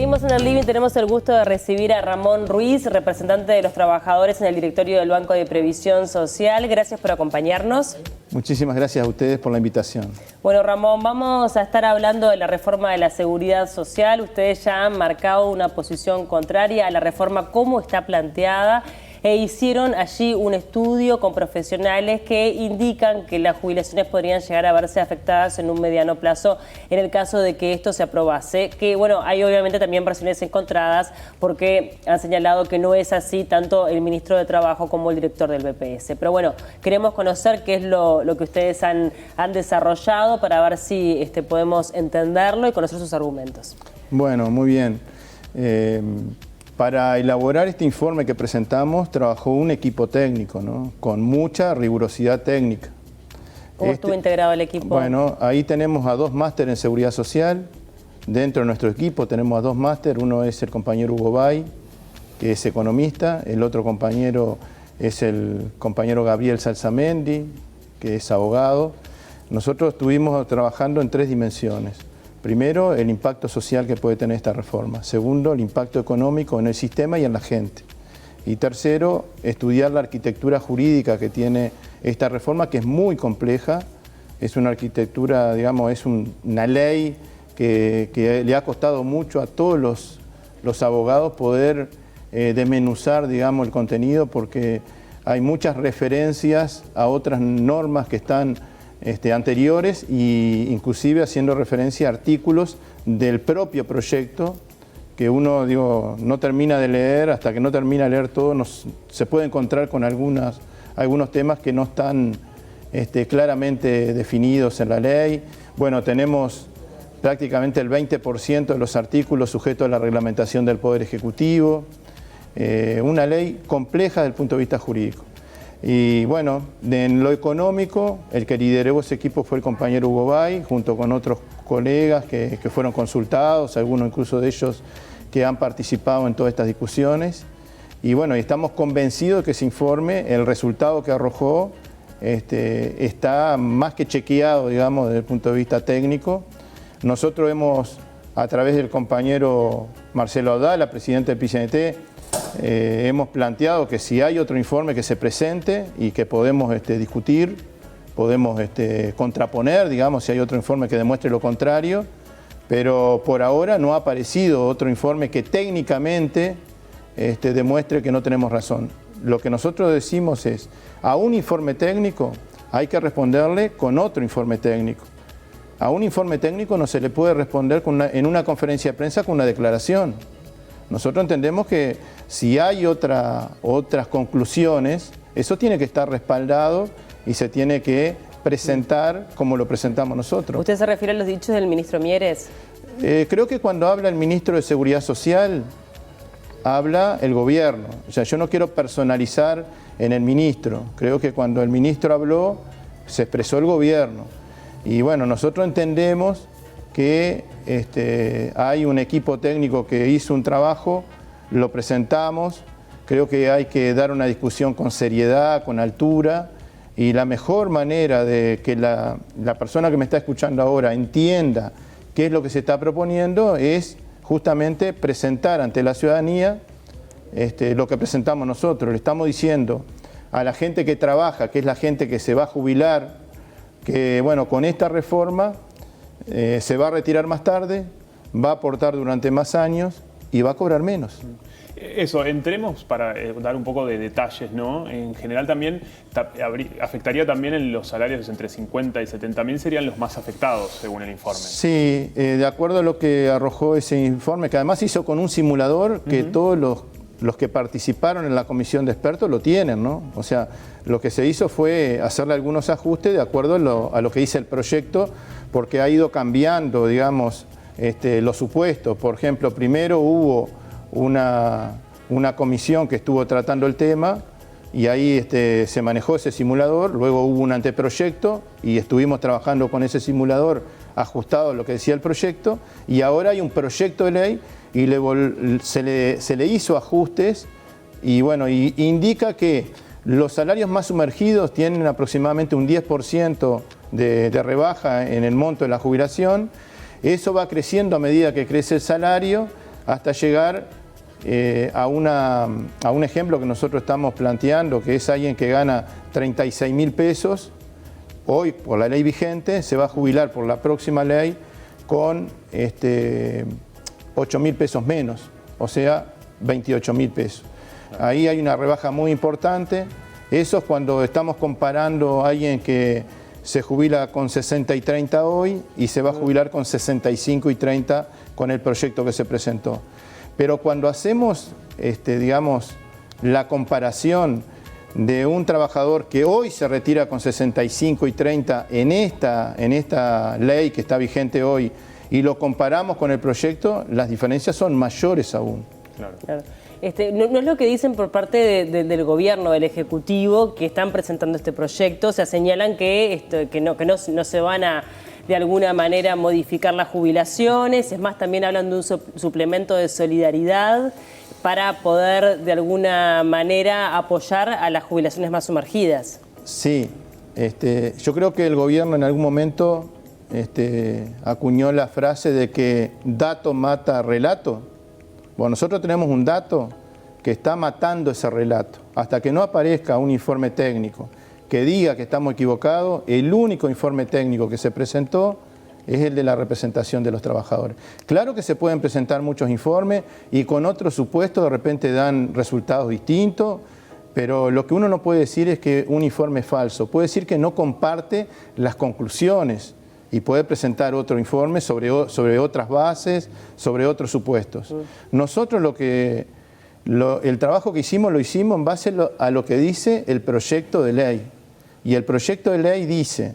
Seguimos en el living, tenemos el gusto de recibir a Ramón Ruiz, representante de los trabajadores en el directorio del Banco de Previsión Social. Gracias por acompañarnos. Muchísimas gracias a ustedes por la invitación. Bueno, Ramón, vamos a estar hablando de la reforma de la seguridad social. Ustedes ya han marcado una posición contraria a la reforma como está planteada e hicieron allí un estudio con profesionales que indican que las jubilaciones podrían llegar a verse afectadas en un mediano plazo en el caso de que esto se aprobase. Que bueno, hay obviamente también versiones encontradas porque han señalado que no es así tanto el ministro de Trabajo como el director del BPS. Pero bueno, queremos conocer qué es lo que ustedes han desarrollado para ver si podemos entenderlo y conocer sus argumentos. Bueno, muy bien. Para elaborar este informe que presentamos, trabajó un equipo técnico, ¿no? Con mucha rigurosidad técnica. ¿Cómo estuvo integrado el equipo? Bueno, ahí tenemos a 2 másteres en seguridad social. Dentro de nuestro equipo tenemos a 2 másteres. Uno es el compañero Hugo Bay, que es economista. El otro compañero es el compañero Gabriel Salsamendi, que es abogado. Nosotros estuvimos trabajando en 3 dimensiones. Primero, el impacto social que puede tener esta reforma. Segundo, el impacto económico en el sistema y en la gente. Y tercero, estudiar la arquitectura jurídica que tiene esta reforma, que es muy compleja. Es una arquitectura, digamos, es una ley que le ha costado mucho a todos los abogados poder desmenuzar, digamos, el contenido, porque hay muchas referencias a otras normas que están anteriores e inclusive haciendo referencia a artículos del propio proyecto que uno no termina de leer. Hasta que no termina de leer todo se puede encontrar con algunos temas que no están claramente definidos en la ley. Bueno, tenemos prácticamente el 20% de los artículos sujetos a la reglamentación del Poder Ejecutivo. Una ley compleja desde el punto de vista jurídico. Y bueno, en lo económico, el que lideró ese equipo fue el compañero Hugo Bay, junto con otros colegas que fueron consultados, algunos incluso de ellos que han participado en todas estas discusiones. Y bueno, estamos convencidos de que ese informe, el resultado que arrojó, está más que chequeado, digamos, desde el punto de vista técnico. Nosotros hemos, a través del compañero Marcelo Audala, presidente del PIT-CNT, hemos planteado que si hay otro informe que se presente y que podemos discutir, podemos contraponer, digamos, si hay otro informe que demuestre lo contrario, pero por ahora no ha aparecido otro informe que técnicamente demuestre que no tenemos razón. Lo que nosotros decimos es, a un informe técnico hay que responderle con otro informe técnico. A un informe técnico no se le puede responder en una conferencia de prensa con una declaración. Nosotros entendemos que si hay otras conclusiones, eso tiene que estar respaldado y se tiene que presentar como lo presentamos nosotros. ¿Usted se refiere a los dichos del ministro Mieres? Creo que cuando habla el ministro de Seguridad Social, habla el gobierno. O sea, yo no quiero personalizar en el ministro. Creo que cuando el ministro habló, se expresó el gobierno. Y bueno, nosotros entendemos que hay un equipo técnico que hizo un trabajo, lo presentamos. Creo que hay que dar una discusión con seriedad, con altura, y la mejor manera de que la persona que me está escuchando ahora entienda qué es lo que se está proponiendo es justamente presentar ante la ciudadanía lo que presentamos nosotros. Le estamos diciendo a la gente que trabaja, que es la gente que se va a jubilar, que bueno, con esta reforma se va a retirar más tarde, va a aportar durante más años y va a cobrar menos. Eso, entremos para dar un poco de detalles, ¿no? En general también afectaría también en los salarios entre 50 y 70 mil, serían los más afectados según el informe. Sí, de acuerdo a lo que arrojó ese informe, que además hizo con un simulador que todos los que participaron en la comisión de expertos lo tienen, ¿no? O sea, lo que se hizo fue hacerle algunos ajustes de acuerdo a lo que dice el proyecto, porque ha ido cambiando, digamos, los supuestos. Por ejemplo, primero hubo una comisión que estuvo tratando el tema y ahí se manejó ese simulador. Luego hubo un anteproyecto y estuvimos trabajando con ese simulador ajustado a lo que decía el proyecto, y ahora hay un proyecto de ley y se le hizo ajustes y bueno, y indica que los salarios más sumergidos tienen aproximadamente un 10% de rebaja en el monto de la jubilación. Eso va creciendo a medida que crece el salario, hasta llegar a un ejemplo que nosotros estamos planteando, que es alguien que gana 36.000 pesos, hoy por la ley vigente se va a jubilar por la próxima ley con 8.000 pesos menos, o sea, 28.000 pesos. Ahí hay una rebaja muy importante. Eso es cuando estamos comparando a alguien que se jubila con 60 y 30 hoy y se va a jubilar con 65 y 30 con el proyecto que se presentó. Pero cuando hacemos, digamos, la comparación de un trabajador que hoy se retira con 65 y 30 en esta ley que está vigente hoy y lo comparamos con el proyecto, las diferencias son mayores aún. Claro. Claro. No es lo que dicen por parte del gobierno, del Ejecutivo, que están presentando este proyecto. O sea, señalan que no se van a, de alguna manera, modificar las jubilaciones. Es más, también hablan de un suplemento de solidaridad para poder, de alguna manera, apoyar a las jubilaciones más sumergidas. Sí, yo creo que el gobierno en algún momento acuñó la frase de que dato mata relato. Bueno, nosotros tenemos un dato que está matando ese relato. Hasta que no aparezca un informe técnico que diga que estamos equivocados, el único informe técnico que se presentó es el de la representación de los trabajadores. Claro que se pueden presentar muchos informes y con otros supuestos de repente dan resultados distintos, pero lo que uno no puede decir es que un informe es falso. Puede decir que no comparte las conclusiones y puede presentar otro informe sobre otras bases, sobre otros supuestos. Nosotros el trabajo que hicimos lo hicimos en base a lo que dice el proyecto de ley. Y el proyecto de ley dice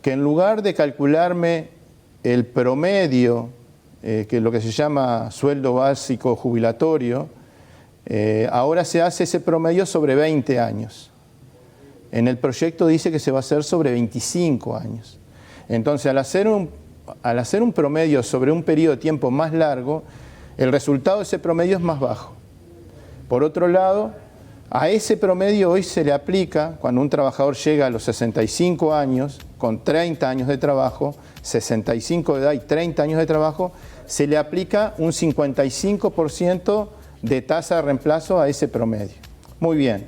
que en lugar de calcularme el promedio, que es lo que se llama sueldo básico jubilatorio, ahora se hace ese promedio sobre 20 años. En el proyecto dice que se va a hacer sobre 25 años. Entonces, al hacer un promedio sobre un periodo de tiempo más largo, el resultado de ese promedio es más bajo. Por otro lado, a ese promedio hoy se le aplica, cuando un trabajador llega a los 65 años, con 30 años de trabajo, 65 de edad y 30 años de trabajo, se le aplica un 55% de tasa de reemplazo a ese promedio. Muy bien.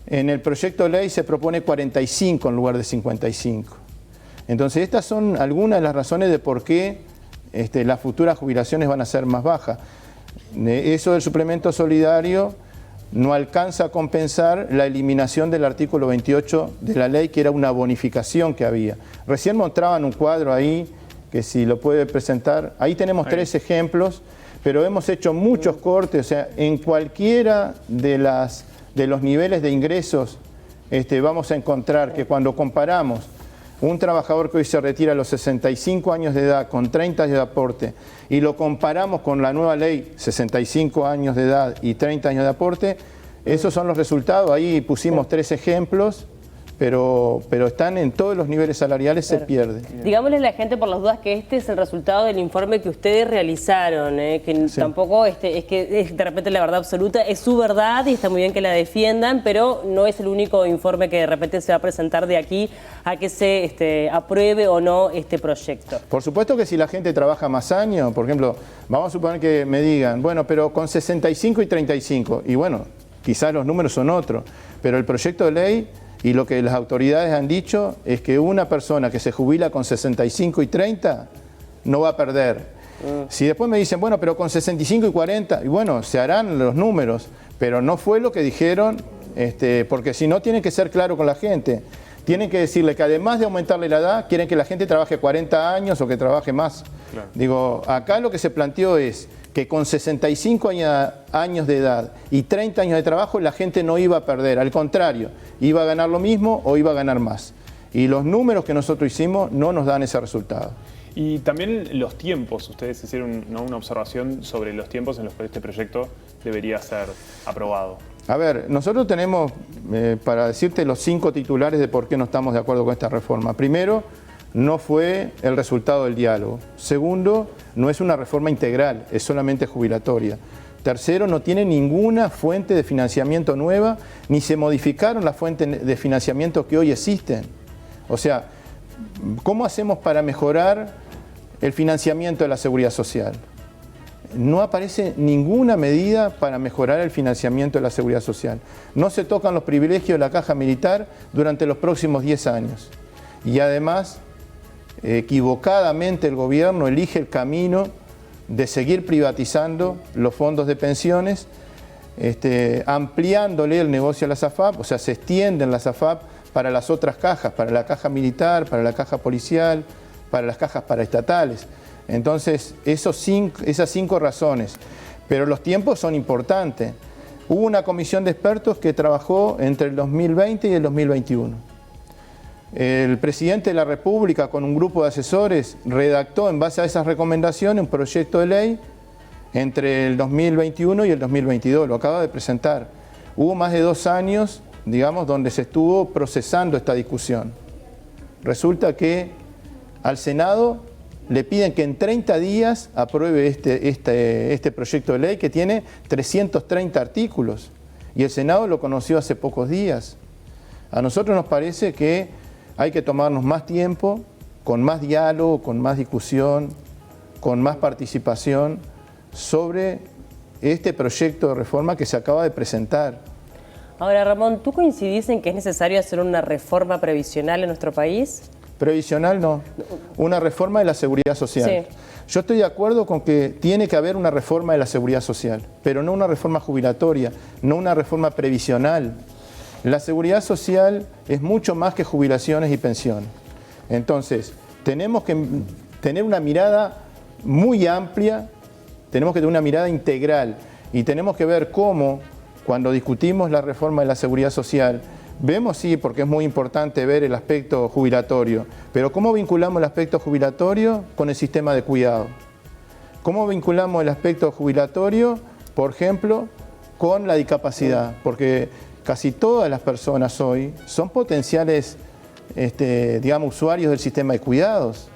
En el proyecto de ley se propone 45 en lugar de 55. Entonces, estas son algunas de las razones de por qué las futuras jubilaciones van a ser más bajas. Eso del suplemento solidario no alcanza a compensar la eliminación del artículo 28 de la ley, que era una bonificación que había. Recién mostraban un cuadro ahí, que si lo puede presentar, ahí tenemos 3 ejemplos, pero hemos hecho muchos cortes, o sea, en cualquiera de los niveles de ingresos vamos a encontrar que cuando comparamos un trabajador que hoy se retira a los 65 años de edad con 30 años de aporte y lo comparamos con la nueva ley, 65 años de edad y 30 años de aporte, esos son los resultados. Ahí pusimos 3 ejemplos, pero están en todos los niveles salariales, se pierde. Digámosle a la gente por las dudas que este es el resultado del informe que ustedes realizaron, que sí. Tampoco es que es de repente la verdad absoluta, es su verdad y está muy bien que la defiendan, pero no es el único informe que de repente se va a presentar de aquí a que se apruebe o no este proyecto. Por supuesto que si la gente trabaja más años, por ejemplo, vamos a suponer que me digan, bueno, pero con 65 y 35, y bueno, quizás los números son otros, pero el proyecto de ley y lo que las autoridades han dicho es que una persona que se jubila con 65 y 30 no va a perder. Si después me dicen, bueno, pero con 65 y 40, y bueno, se harán los números, pero no fue lo que dijeron, porque si no tienen que ser claros con la gente. Tienen que decirle que además de aumentarle la edad, quieren que la gente trabaje 40 años o que trabaje más. Claro. Digo, acá lo que se planteó es que con 65 años de edad y 30 años de trabajo la gente no iba a perder, al contrario, iba a ganar lo mismo o iba a ganar más. Y los números que nosotros hicimos no nos dan ese resultado. Y también los tiempos, ustedes hicieron una observación sobre los tiempos en los que este proyecto debería ser aprobado. A ver, nosotros tenemos, para decirte los 5 titulares de por qué no estamos de acuerdo con esta reforma. Primero, no fue el resultado del diálogo. Segundo, no es una reforma integral, es solamente jubilatoria. Tercero, no tiene ninguna fuente de financiamiento nueva, ni se modificaron las fuentes de financiamiento que hoy existen. O sea, ¿cómo hacemos para mejorar el financiamiento de la seguridad social? no aparece ninguna medida para mejorar el financiamiento de la seguridad social. No se tocan los privilegios de la caja militar durante los próximos 10 años. Y además, equivocadamente el gobierno elige el camino de seguir privatizando los fondos de pensiones, ampliándole el negocio a las AFAP, o sea, se extienden las AFAP para las otras cajas, para la caja militar, para la caja policial, para las cajas paraestatales. Entonces, esas 5 razones. Pero los tiempos son importantes. Hubo una comisión de expertos que trabajó entre el 2020 y el 2021. El presidente de la República, con un grupo de asesores, redactó en base a esas recomendaciones un proyecto de ley entre el 2021 y el 2022. Lo acaba de presentar. Hubo más de 2 años, digamos, donde se estuvo procesando esta discusión. Resulta que al Senado le piden que en 30 días apruebe este proyecto de ley que tiene 330 artículos y el Senado lo conoció hace pocos días. A nosotros nos parece que hay que tomarnos más tiempo, con más diálogo, con más discusión, con más participación sobre este proyecto de reforma que se acaba de presentar. Ahora, Ramón, ¿tú coincidís en que es necesario hacer una reforma previsional en nuestro país? Previsional no, una reforma de la seguridad social. Sí. Yo estoy de acuerdo con que tiene que haber una reforma de la seguridad social, pero no una reforma jubilatoria, no una reforma previsional. La seguridad social es mucho más que jubilaciones y pensiones. Entonces, tenemos que tener una mirada muy amplia, tenemos que tener una mirada integral y tenemos que ver cómo, cuando discutimos la reforma de la seguridad social, vemos, sí, porque es muy importante ver el aspecto jubilatorio, pero ¿cómo vinculamos el aspecto jubilatorio con el sistema de cuidado? ¿Cómo vinculamos el aspecto jubilatorio, por ejemplo, con la discapacidad? Porque casi todas las personas hoy son potenciales, digamos, usuarios del sistema de cuidados.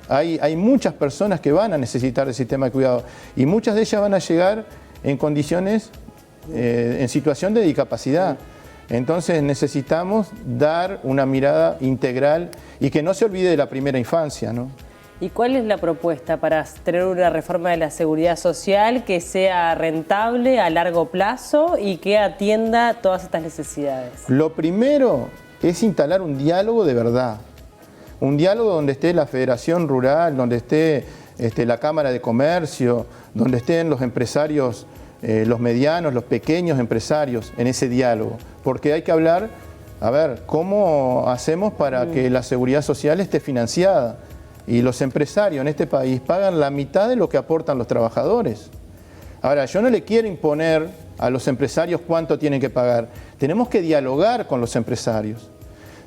Hay muchas personas que van a necesitar el sistema de cuidado y muchas de ellas van a llegar en condiciones, en situación de discapacidad. Entonces necesitamos dar una mirada integral y que no se olvide de la primera infancia, ¿no? ¿Y cuál es la propuesta para tener una reforma de la seguridad social que sea rentable a largo plazo y que atienda todas estas necesidades? Lo primero es instalar un diálogo de verdad. Un diálogo donde esté la Federación Rural, donde esté la Cámara de Comercio, donde estén los empresarios, los medianos, los pequeños empresarios en ese diálogo. Porque hay que hablar, a ver, ¿cómo hacemos para que la seguridad social esté financiada? Y los empresarios en este país pagan la mitad de lo que aportan los trabajadores. Ahora, yo no le quiero imponer a los empresarios cuánto tienen que pagar. Tenemos que dialogar con los empresarios.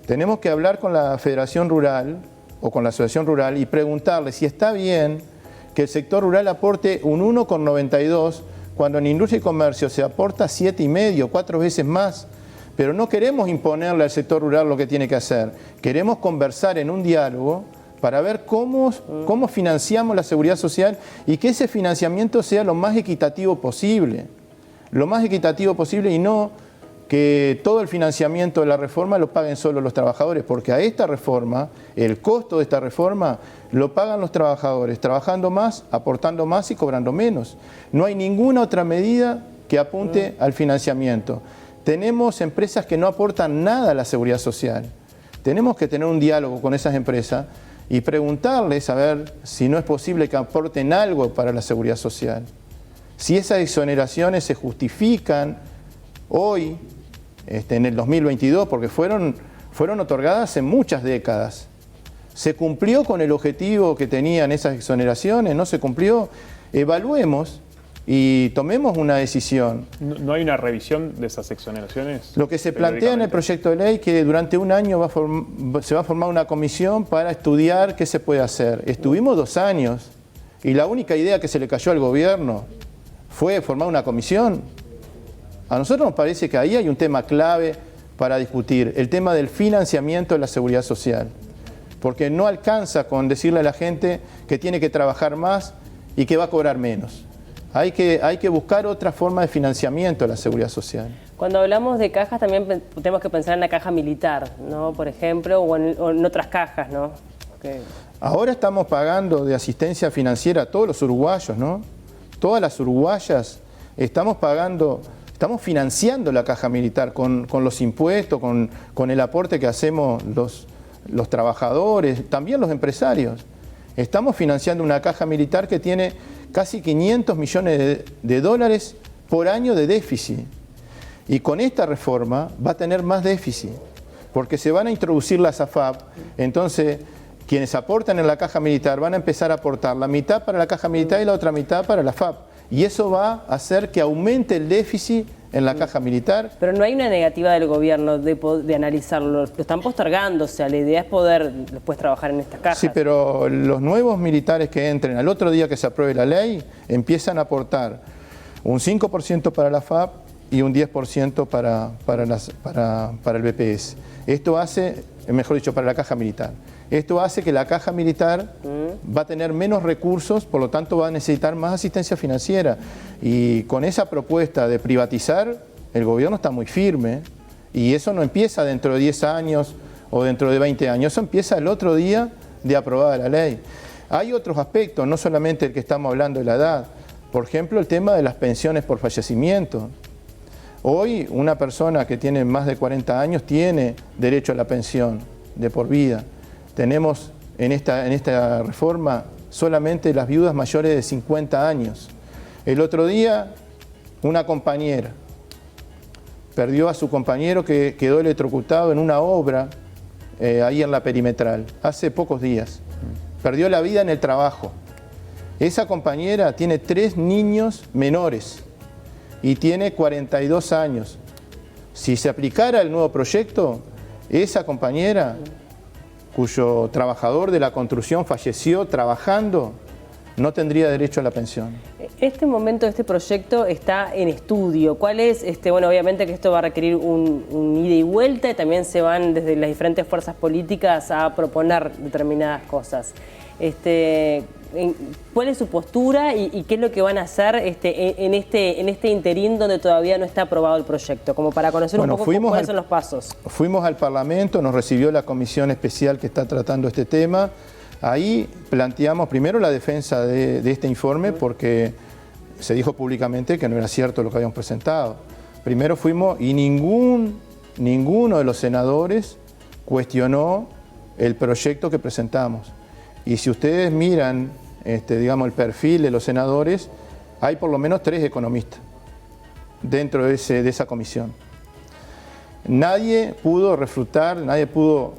Tenemos que hablar con la Federación Rural o con la Asociación Rural y preguntarle si está bien que el sector rural aporte un 1,92 cuando en industria y comercio se aporta 7,5, 4 veces más. Pero no queremos imponerle al sector rural lo que tiene que hacer. Queremos conversar en un diálogo para ver cómo financiamos la seguridad social y que ese financiamiento sea lo más equitativo posible. Lo más equitativo posible y no que todo el financiamiento de la reforma lo paguen solo los trabajadores, porque a esta reforma, el costo de esta reforma, lo pagan los trabajadores, trabajando más, aportando más y cobrando menos. No hay ninguna otra medida que apunte al financiamiento. Tenemos empresas que no aportan nada a la seguridad social. Tenemos que tener un diálogo con esas empresas y preguntarles a ver si no es posible que aporten algo para la seguridad social. Si esas exoneraciones se justifican hoy, en el 2022, porque fueron otorgadas en muchas décadas. ¿Se cumplió con el objetivo que tenían esas exoneraciones? ¿No se cumplió? Evaluemos y tomemos una decisión. ¿No hay una revisión de esas exoneraciones? Lo que se plantea en el proyecto de ley es que durante un año se va a formar una comisión para estudiar qué se puede hacer. Estuvimos 2 años y la única idea que se le cayó al gobierno fue formar una comisión. A nosotros nos parece que ahí hay un tema clave para discutir, el tema del financiamiento de la seguridad social. Porque no alcanza con decirle a la gente que tiene que trabajar más y que va a cobrar menos. Hay que buscar otra forma de financiamiento de la seguridad social. Cuando hablamos de cajas también tenemos que pensar en la caja militar, ¿no? Por ejemplo, o en otras cajas, ¿no? Okay. Ahora estamos pagando de asistencia financiera a todos los uruguayos, ¿no? todas las uruguayas, estamos financiando la caja militar con los impuestos, con el aporte que hacemos los trabajadores, también los empresarios. Estamos financiando una caja militar que tiene casi 500 millones de dólares por año de déficit. Y con esta reforma va a tener más déficit, porque se van a introducir las AFAP. Entonces, quienes aportan en la caja militar van a empezar a aportar la mitad para la caja militar y la otra mitad para la AFAP. Y eso va a hacer que aumente el déficit en la caja militar. Pero no hay una negativa del gobierno de analizarlo, lo están postergando, o sea, la idea es poder después trabajar en estas cajas. Sí, pero los nuevos militares que entren al otro día que se apruebe la ley, empiezan a aportar un 5% para la FAP y un 10% para el BPS. Esto hace, mejor dicho, para la caja militar. Esto hace que la caja militar va a tener menos recursos, por lo tanto va a necesitar más asistencia financiera. Y con esa propuesta de privatizar, el gobierno está muy firme. Y eso no empieza dentro de 10 años o dentro de 20 años, eso empieza el otro día de aprobada la ley. Hay otros aspectos, no solamente el que estamos hablando de la edad. Por ejemplo, el tema de las pensiones por fallecimiento. Hoy una persona que tiene más de 40 años tiene derecho a la pensión de por vida. Tenemos en esta reforma solamente las viudas mayores de 50 años. El otro día una compañera perdió a su compañero que quedó electrocutado en una obra ahí en la Perimetral, hace pocos días. Perdió la vida en el trabajo. Esa compañera tiene 3 niños menores y tiene 42 años. Si se aplicara el nuevo proyecto, esa compañera, cuyo trabajador de la construcción falleció trabajando, no tendría derecho a la pensión. Este momento, este proyecto está en estudio. ¿Cuál es? Bueno, obviamente que esto va a requerir un ida y vuelta y también se van desde las diferentes fuerzas políticas a proponer determinadas cosas. ¿Cuál es su postura y qué es lo que van a hacer en este interín donde todavía no está aprobado el proyecto? Como para conocer un poco cuáles son los pasos. Fuimos al Parlamento, nos recibió la comisión especial que está tratando este tema. Ahí planteamos primero la defensa de este informe porque se dijo públicamente que no era cierto lo que habíamos presentado. Primero fuimos y ninguno de los senadores cuestionó el proyecto que presentamos. Y si ustedes miran, digamos, el perfil de los senadores, hay por lo menos 3 economistas dentro de esa comisión. Nadie pudo refutar, nadie pudo,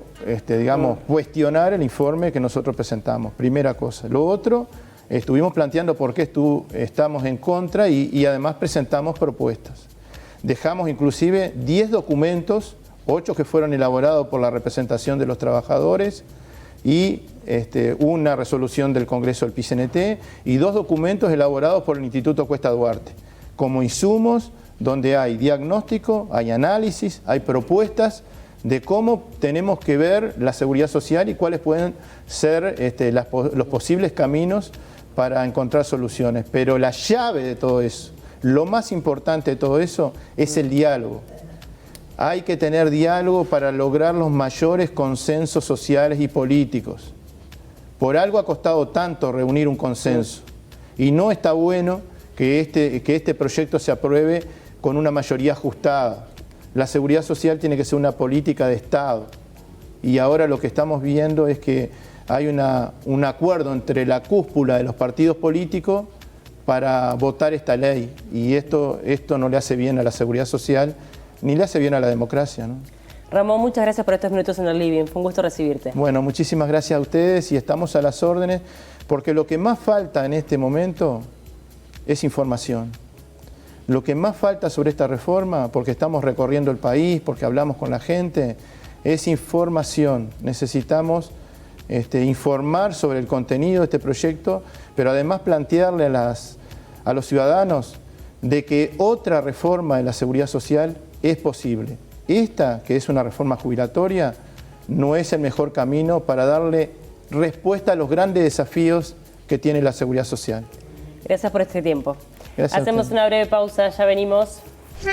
digamos, cuestionar el informe que nosotros presentamos, primera cosa. Lo otro, estuvimos planteando por qué estamos en contra y además presentamos propuestas. Dejamos inclusive 10 documentos, 8 que fueron elaborados por la representación de los trabajadores, y una resolución del Congreso del PCNT y 2 documentos elaborados por el Instituto Cuesta Duarte, como insumos donde hay diagnóstico, hay análisis, hay propuestas de cómo tenemos que ver la seguridad social y cuáles pueden ser los posibles caminos para encontrar soluciones. Pero la llave de todo eso, lo más importante de todo eso, es el diálogo. Hay que tener diálogo para lograr los mayores consensos sociales y políticos. Por algo ha costado tanto reunir un consenso. Y no está bueno que este proyecto se apruebe con una mayoría ajustada. La seguridad social tiene que ser una política de Estado. Y ahora lo que estamos viendo es que hay un acuerdo entre la cúpula de los partidos políticos para votar esta ley. Y esto no le hace bien a la seguridad social ni le hace bien a la democracia, ¿no? Ramón, muchas gracias por estos minutos en el Living. Fue un gusto recibirte. Bueno, muchísimas gracias a ustedes y estamos a las órdenes porque lo que más falta en este momento es información. Lo que más falta sobre esta reforma, porque estamos recorriendo el país, porque hablamos con la gente, es información. Necesitamos informar sobre el contenido de este proyecto, pero además plantearle a los ciudadanos de que otra reforma de la seguridad social es posible. Esta, que es una reforma jubilatoria, no es el mejor camino para darle respuesta a los grandes desafíos que tiene la seguridad social. Gracias por este tiempo. Gracias. Hacemos una breve pausa, ya venimos.